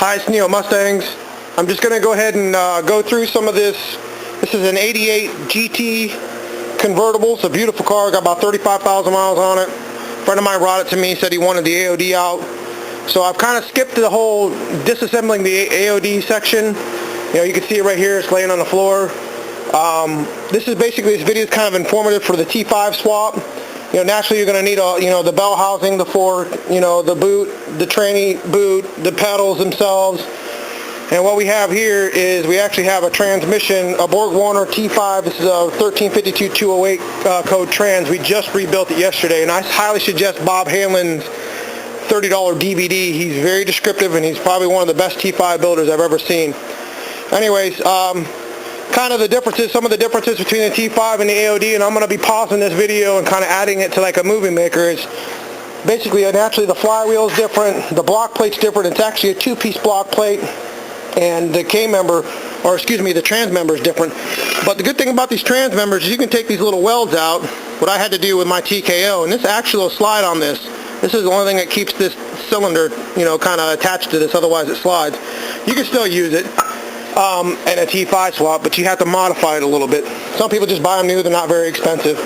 Hi, it's Neomustangs. I'm just going to go ahead and go through some of this. This is an 88 GT convertible. It's a beautiful car. Got about 35,000 miles on it. A friend of mine brought it to me, said he wanted the AOD out. So I've kind of skipped the whole disassembling the AOD section. You know, you can see it right here. It's laying on the floor. This video is kind of informative for the T5 swap. You know, naturally you're going to need the bell housing, the fork, the boot, the tranny boot, the pedals themselves. And what we have here is we actually have a transmission, a Borg-Warner T5. This is a 1352-208 code trans. We just rebuilt it yesterday, and I highly suggest Bob Hanlon's $30 DVD. He's very descriptive, and he's probably one of the best T5 builders I've ever seen. Anyways, kind of the differences, some of the differences between the T5 and the AOD, and I'm going to be pausing this video and kind of adding it to like a movie maker. Is basically, naturally the flywheel is different, the block plate's different. It's actually a two-piece block plate, and the the trans member is different. But the good thing about these trans members is you can take these little welds out, what I had to do with my TKO, and this actually will slide on this. This is the only thing that keeps this cylinder, kind of attached to this, otherwise it slides. You can still use it and a T5 swap, but you have to modify it a little bit. Some people just buy them new, they're not very expensive.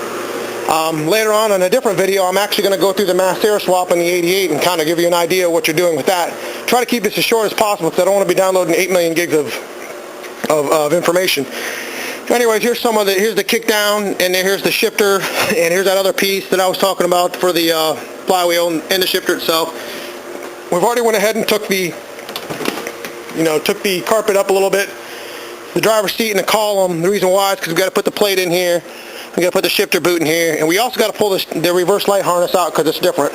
Later on in a different video, I'm actually going to go through the mass air swap in the 88 and kind of give you an idea of what you're doing with that. Try to keep this as short as possible because I don't want to be downloading 8 million gigs of information. Anyways, here's the kick down, and then here's the shifter, and here's that other piece that I was talking about for the flywheel and the shifter itself. We've already went ahead and took the carpet up a little bit. The driver's seat and the column, the reason why is because we've got to put the plate in here. We've got to put the shifter boot in here. And we also got to pull the reverse light harness out because it's different.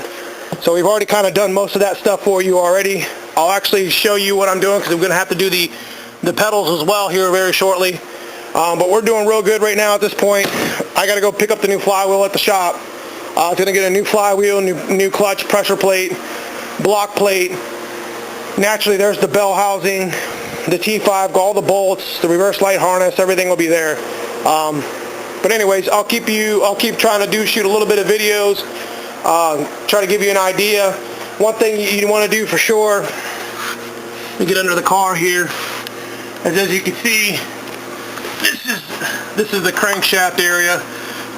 So we've already kind of done most of that stuff for you already. I'll actually show you what I'm doing because I'm going to have to do the pedals as well here very shortly. But we're doing real good right now at this point. I got to go pick up the new flywheel at the shop. I'm going to get a new flywheel, new clutch, pressure plate, block plate. Naturally, there's the bell housing, the T5, all the bolts, the reverse light harness, everything will be there. But anyways, I'll keep trying to shoot a little bit of videos, try to give you an idea. One thing you want to do for sure, you get under the car here, as you can see, this is the crankshaft area.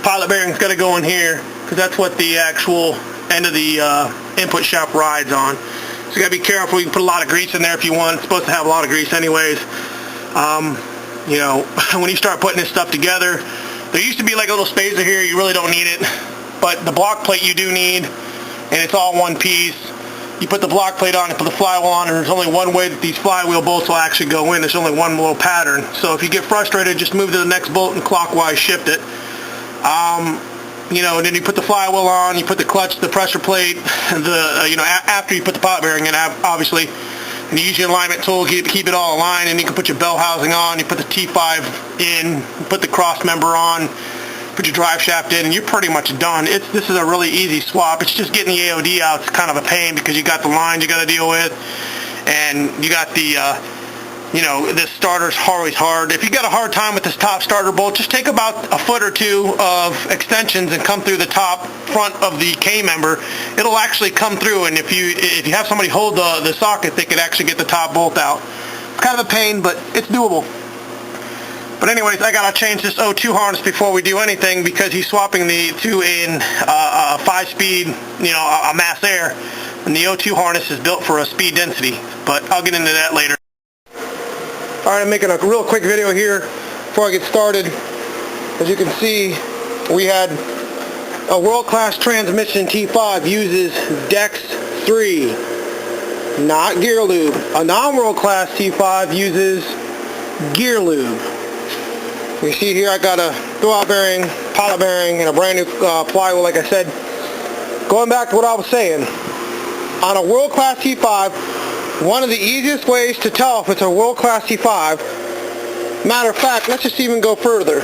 Pilot bearing's got to go in here because that's what the actual end of the input shaft rides on. So you got to be careful. You can put a lot of grease in there if you want. It's supposed to have a lot of grease anyways. When you start putting this stuff together, there used to be like a little spacer here. You really don't need it. But the block plate you do need, and it's all one piece. You put the block plate on, you put the flywheel on, and there's only one way that these flywheel bolts will actually go in. There's only one little pattern. So if you get frustrated, just move to the next bolt and clockwise shift it. And then you put the flywheel on, you put the clutch, the pressure plate, after you put the pilot bearing in, obviously, and you use your alignment tool to keep it all aligned, and you can put your bell housing on, you put the T5 in, you put the cross member on, put your drive shaft in, and you're pretty much done. This is a really easy swap. It's just getting the AOD out. It's kind of a pain because you got the lines you got to deal with, and you got this starter's always hard. If you got a hard time with this top starter bolt, just take about a foot or two of extensions and come through the top front of the K member. It'll actually come through, and if you have somebody hold the socket, they could actually get the top bolt out. It's kind of a pain, but it's doable. But anyways, I gotta change this O2 harness before we do anything because he's swapping the two in a 5-speed, a mass air, and the O2 harness is built for a speed density. But I'll get into that later. Alright, I'm making a real quick video here before I get started. As you can see, we had a world-class transmission T5 uses Dex 3, not gear lube. A non-world-class T5 uses gear lube. You see here I got a throwout bearing, pilot bearing, and a brand new flywheel, like I said. Going back to what I was saying, on a world-class T5, one of the easiest ways to tell if it's a world-class T5, matter of fact, let's just even go further.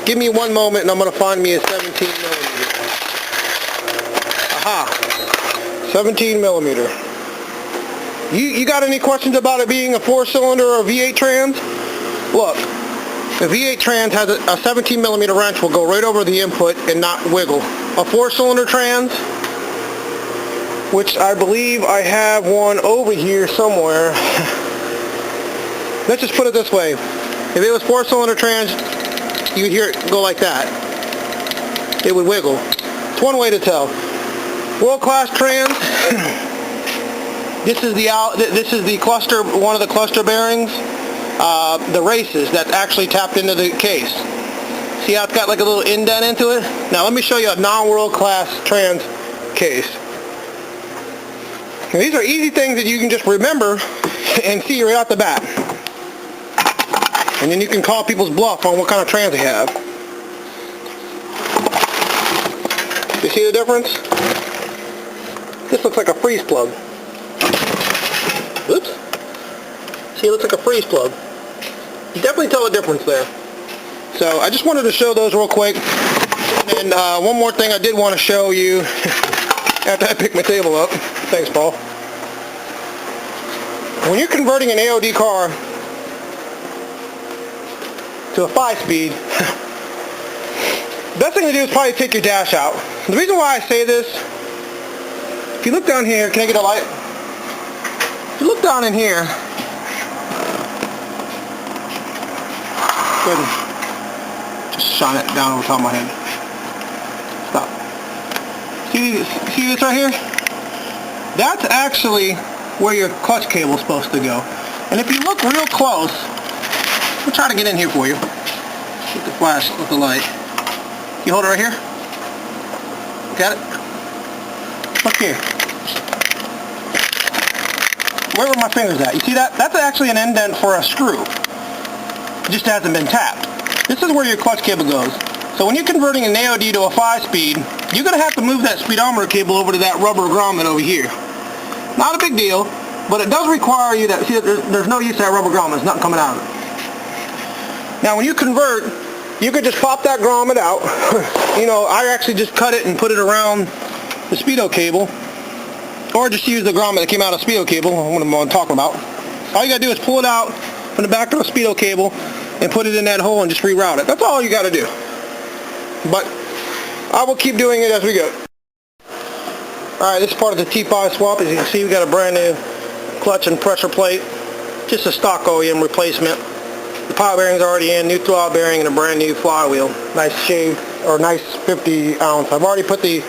Give me one moment and I'm going to find me a 17 millimeter. Aha! 17 millimeter. You got any questions about it being a 4-cylinder or a V8 trans? Look, the V8 trans has a 17 millimeter wrench will go right over the input and not wiggle. A 4-cylinder trans, which I believe I have one over here somewhere. Let's just put it this way. If it was 4-cylinder trans, you would hear it go like that. It would wiggle. It's one way to tell. World-class trans. This is the cluster, one of the cluster bearings. The races that actually tapped into the case. See how it's got like a little indent into it? Now let me show you a non-world-class trans case. Now, these are easy things that you can just remember and see right off the bat. And then you can call people's bluff on what kind of trans they have. You see the difference? This looks like a freeze plug. Oops. See, it looks like a freeze plug. You definitely tell the difference there. So I just wanted to show those real quick. And one more thing I did want to show you after I picked my table up. Thanks, Paul. When you're converting an AOD car to a 5-speed, best thing to do is probably take your dash out. The reason why I say this, if you look down here, can I get a light? If you look down in here, go ahead and just shine it down over top of my head. Stop. See this right here? That's actually where your clutch cable is supposed to go. And if you look real close, we'll try to get in here for you. Get the flash with the light. You hold it right here. Got it? Look here. Where were my fingers at? You see that? That's actually an indent for a screw. It just hasn't been tapped. This is where your clutch cable goes. So when you're converting an AOD to a 5-speed, you're going to have to move that speedometer cable over to that rubber grommet over here. Not a big deal, but it does require you that, see, there's no use to that rubber grommet. It's not coming out of it. Now when you convert, you could just pop that grommet out. You know, I actually just cut it and put it around the speedo cable, or just use the grommet that came out of the speedo cable, what I'm talking about. All you got to do is pull it out from the back of the speedo cable and put it in that hole and just reroute it. That's all you got to do. But I will keep doing it as we go. Alright, this is part of the T5 swap. As you can see, we got a brand new clutch and pressure plate. Just a stock OEM replacement. The power bearing's already in, new throttle bearing, and a brand new flywheel. Nice shaved, or nice 50 ounce. I've already put the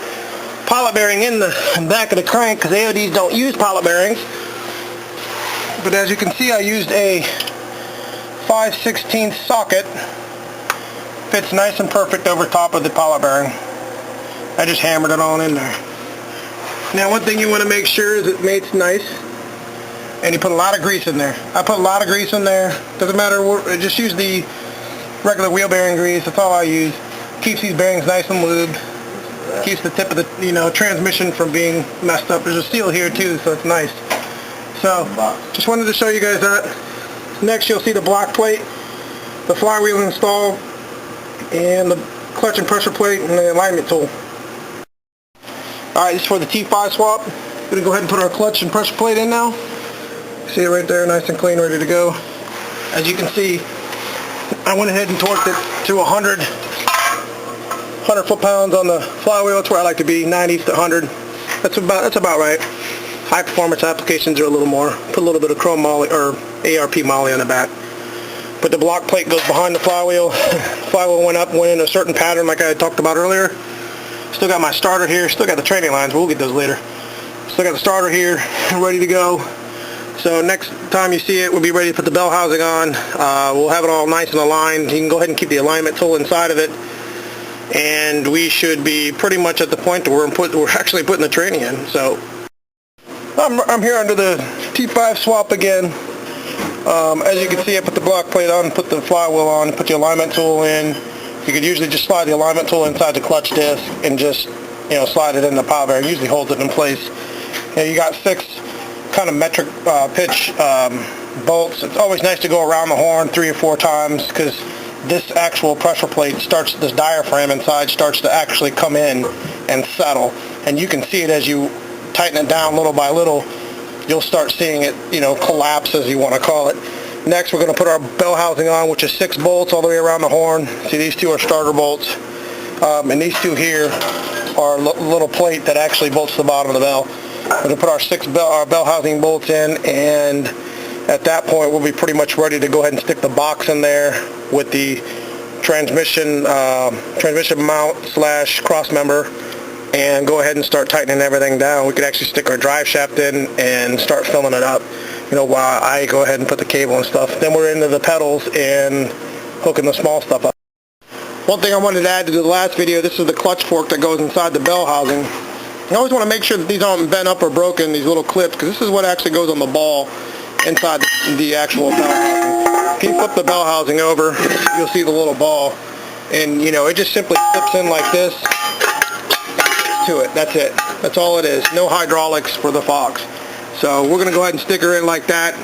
pilot bearing in the back of the crank because AODs don't use pilot bearings. But as you can see, I used a 5/16 socket. Fits nice and perfect over top of the pilot bearing. I just hammered it on in there. Now one thing you want to make sure is it mates nice, and you put a lot of grease in there. I put a lot of grease in there. Doesn't matter, just use the regular wheel bearing grease. That's all I use. Keeps these bearings nice and lubed. Keeps the tip of the transmission from being messed up. There's a seal here too, so it's nice. So just wanted to show you guys that. Next you'll see the block plate, the flywheel installed, and the clutch and pressure plate and the alignment tool. Alright, this is for the T5 swap. We're going to go ahead and put our clutch and pressure plate in now. See it right there, nice and clean, ready to go. As you can see, I went ahead and torqued it to 100 foot-pounds on the flywheel. That's where I like to be, 90 to 100. That's about right. High performance applications are a little more. Put a little bit of chrome moly or ARP moly on the back. But the block plate goes behind the flywheel. Flywheel went in a certain pattern like I talked about earlier. Still got my starter here. Still got the training lines. We'll get those later. Still got the starter here, ready to go. So next time you see it, we'll be ready to put the bell housing on. We'll have it all nice and aligned. You can go ahead and keep the alignment tool inside of it. And we should be pretty much at the point where we're actually putting the training in. So I'm here under the T5 swap again. As you can see, I put the block plate on, put the flywheel on, put the alignment tool in. You could usually just slide the alignment tool inside the clutch disc and just, slide it in the power bearing. Usually holds it in place. You got 6 kind of metric pitch bolts. It's always nice to go around the horn 3 or 4 times because this actual pressure plate this diaphragm inside starts to actually come in and settle. And you can see it as you tighten it down little by little. You'll start seeing it, collapse, as you want to call it. Next, we're going to put our bell housing on, which is 6 bolts all the way around the horn. See, these 2 are starter bolts. And these 2 here are a little plate that actually bolts to the bottom of the bell. We're going to put our bell housing bolts in, and at that point we'll be pretty much ready to go ahead and stick the box in there with the transmission mount / cross member, and go ahead and start tightening everything down. We could actually stick our drive shaft in and start filling it up, while I go ahead and put the cable and stuff. Then we're into the pedals and hooking the small stuff up. One thing I wanted to add to the last video, this is the clutch fork that goes inside the bell housing. You always want to make sure that these aren't bent up or broken, these little clips, because this is what actually goes on the ball inside the actual bell housing. If you flip the bell housing over, you'll see the little ball, and it just simply clips in like this to it. That's it. That's all it is. No hydraulics for the Fox. So we're going to go ahead and stick her in like that.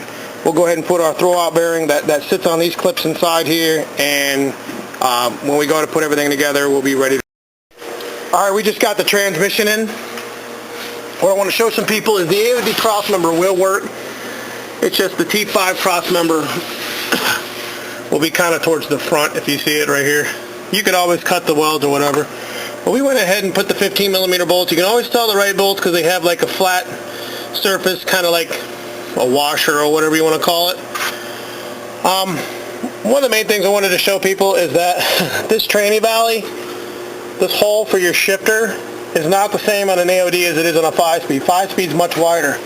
We'll go ahead and put our throwout bearing that sits on these clips inside here, and when we go to put everything together, we'll be ready. Alright, we just got the transmission in. What I want to show some people is the AOD cross member will work. It's just the T5 cross member will be kind of towards the front, if you see it right here. You could always cut the welds or whatever. But we went ahead and put the 15mm bolts. You can always tell the right bolts because they have like a flat surface, kind of like a washer or whatever you want to call it. One of the main things I wanted to show people is that this tranny valley, this hole for your shifter, is not the same on an AOD as it is on a 5-speed. 5-speed is much wider.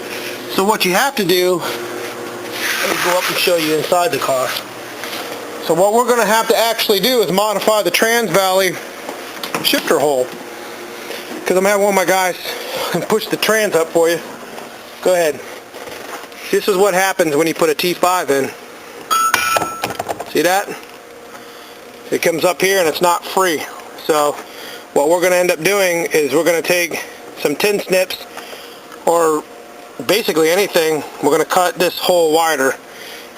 So what you have to do, let me go up and show you inside the car. So what we're going to have to actually do is modify the trans valley shifter hole. Because I'm going to have one of my guys push the trans up for you. Go ahead. This is what happens when you put a T5 in. See that? It comes up here and it's not free. So what we're going to end up doing is we're going to take some tin snips, or basically anything. We're going to cut this hole wider,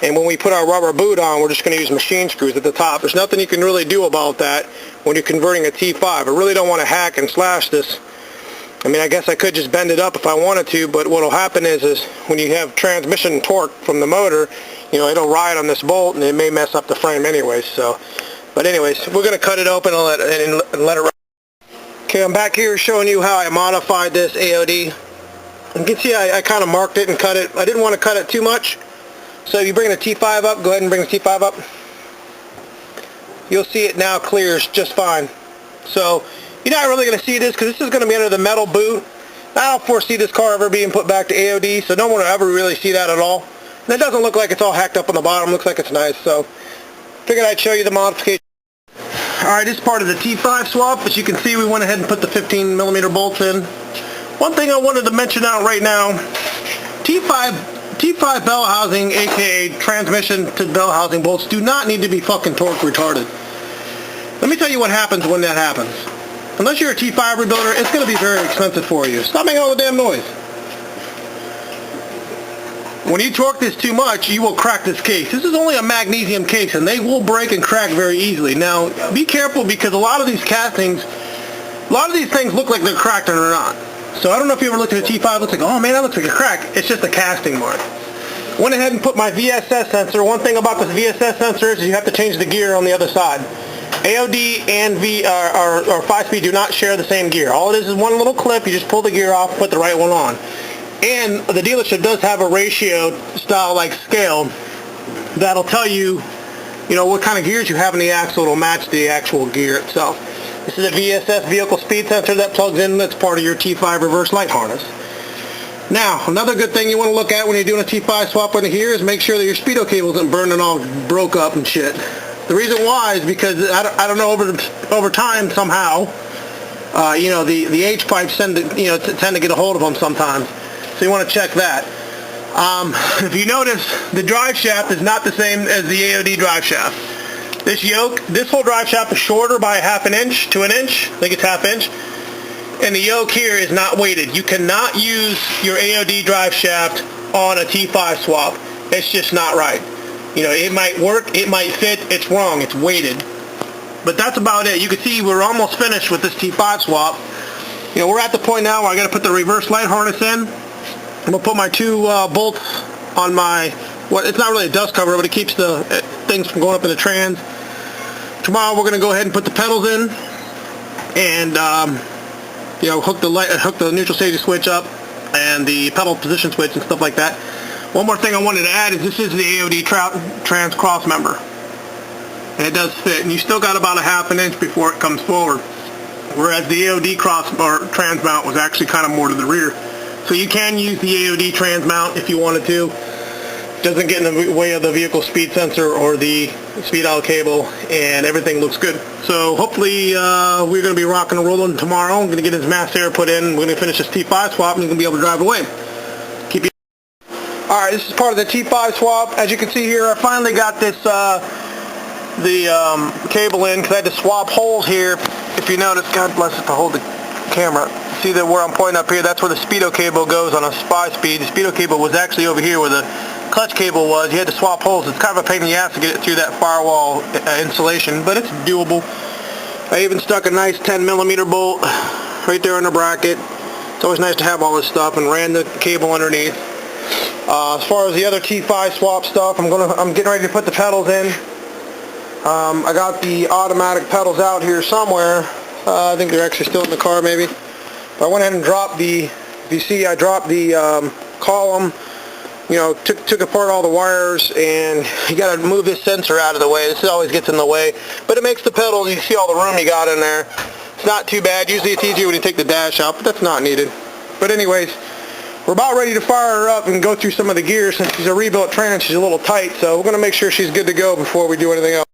and when we put our rubber boot on, we're just going to use machine screws at the top. There's nothing you can really do about that when you're converting a T5. I really don't want to hack and slash this. I mean, I guess I could just bend it up if I wanted to, but what will happen is when you have transmission torque from the motor, it'll ride on this bolt and it may mess up the frame anyways. But anyways, we're going to cut it open and let it ride. Okay, I'm back here showing you how I modified this AOD. You can see I kind of marked it and cut it. I didn't want to cut it too much. So if you bring the T5 up, go ahead and bring the T5 up. You'll see it now clears just fine. So you're not really going to see this because this is going to be under the metal boot. I don't foresee this car ever being put back to AOD, so no one will ever really see that at all. And it doesn't look like it's all hacked up on the bottom. It looks like it's nice. So figured I'd show you the modification. Alright, this is part of the T5 swap. As you can see, we went ahead and put the 15mm bolts in. One thing I wanted to mention out right now, T5 bell housing, aka transmission to bell housing bolts, do not need to be fucking torque retarded. Let me tell you what happens when that happens. Unless you're a T5 rebuilder, it's going to be very expensive for you. Stop making all the damn noise. When you torque this too much, you will crack this case. This is only a magnesium case, and they will break and crack very easily. Now, be careful because a lot of these castings, a lot of these things look like they're cracked and they're not. So I don't know if you ever looked at a T5, it looks like, oh man, that looks like a crack. It's just a casting mark. Went ahead and put my VSS sensor. One thing about this VSS sensor is you have to change the gear on the other side. AOD and or 5-speed do not share the same gear. All it is one little clip. You just pull the gear off, put the right one on. And the dealership does have a ratio style like scale that'll tell you, what kind of gears you have in the axle. It'll match the actual gear itself. This is a VSS vehicle speed sensor that plugs in. That's part of your T5 reverse light harness. Now, another good thing you want to look at when you're doing a T5 swap in here is make sure that your speedo cable isn't burning all broke up and shit. The reason why is because I don't know, over time somehow, the H pipes tend to get a hold of them sometimes. So you want to check that. If you notice, the drive shaft is not the same as the AOD drive shaft. This whole drive shaft is shorter by ½ inch to 1 inch. I think it's ½ inch. And the yoke here is not weighted. You cannot use your AOD drive shaft on a T5 swap. It's just not right. It might work, it might fit, it's wrong, it's weighted. But that's about it. You can see we're almost finished with this T5 swap. We're at the point now where I got to put the reverse light harness in. I'm going to put my 2 bolts on my, it's not really a dust cover, but it keeps the things from going up in the trans. Tomorrow we're going to go ahead and put the pedals in and hook the neutral safety switch up, and the pedal position switch and stuff like that. One more thing I wanted to add is this is the AOD trans cross member. And it does fit, and you still got about a ½ an inch before it comes forward. Whereas the AOD cross or trans mount was actually kind of more to the rear. So you can use the AOD trans mount if you wanted to. Doesn't get in the way of the vehicle speed sensor or the speed out cable, and everything looks good. So hopefully we're going to be rocking and rolling tomorrow. I'm going to get his mass air put in. We're going to finish this T5 swap, and he's going to be able to drive away. Keep you. Alright, this is part of the T5 swap. As you can see here, I finally got this cable in, because I had to swap holes here. If you notice, God bless it to hold the camera. See that where I'm pointing up here, that's where the speedo cable goes on a 5-speed. The speedo cable was actually over here where the clutch cable was. You had to swap holes. It's kind of a pain in the ass to get it through that firewall insulation, but it's doable. I even stuck a nice 10mm bolt right there in the bracket. It's always nice to have all this stuff, and ran the cable underneath. As far as the other T5 swap stuff, I'm getting ready to put the pedals in. I got the automatic pedals out here somewhere. I think they're actually still in the car maybe. But I went ahead and dropped the, if you see, I dropped the column, you know, took apart all the wires, and you got to move this sensor out of the way. This always gets in the way. But it makes the pedals, you see all the room you got in there. It's not too bad. Usually it's easier when you take the dash out, but that's not needed. But anyways, we're about ready to fire her up and go through some of the gears. Since she's a rebuilt trans, she's a little tight, so we're going to make sure she's good to go before we do anything else.